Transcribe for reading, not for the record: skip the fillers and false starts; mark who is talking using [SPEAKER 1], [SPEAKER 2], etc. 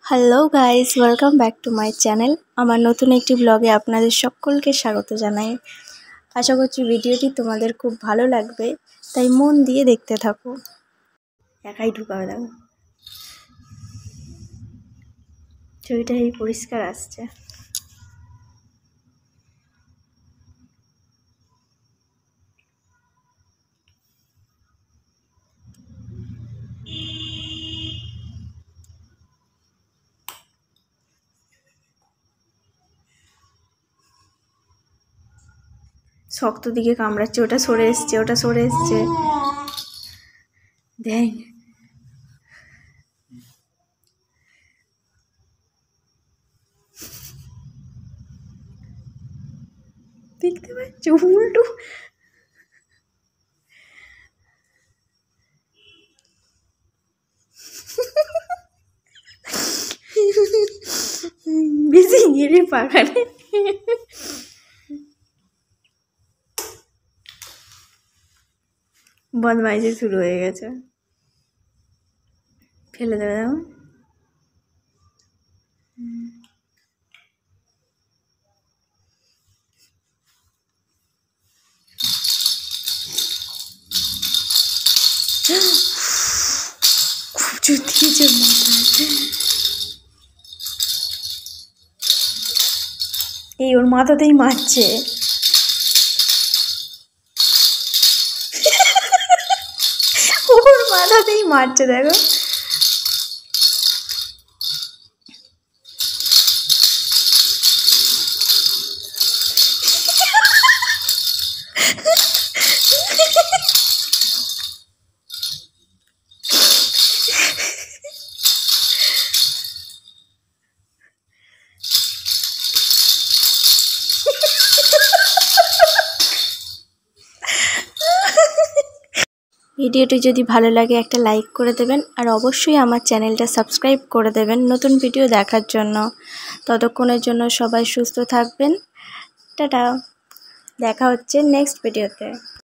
[SPEAKER 1] Hello guys, welcome back to my channel. আমার নতুন একটি ব্লগে আপনাদের সকলকে স্বাগত জানাই। আশা করছি ভিডিওটি তোমাদের খুব ভালো লাগবে, তাই মন দিয়ে দেখতে থাকো। একাই ঢুকাবে, দেখো ছবিটা এই পরিষ্কার আসছে। শক্ত দিকে কামড়াচ্ছে, ওটা সরে এসছে, ওটা সরে এসছে। দেখ, দেখতে পাচ্ছ উল্টো। বেশি গিরে পাখানে বদমাইশি শুরু হয়ে গেছে। ফেলে দেবে দেখো। খুব জোর দিয়েছে মাথায়। এই ওর মাথাতেই মারছে। ওর মাথাতেই মারছে, দেখো। ভিডিওটি যদি ভালো লাগে একটা লাইক করে দেবেন, আর অবশ্যই আমার চ্যানেলটা সাবস্ক্রাইব করে দেবেন নতুন ভিডিও দেখার জন্য। ততক্ষণের জন্য সবাই সুস্থ থাকবেন। টাটা, দেখা হচ্ছে নেক্সট ভিডিওতে।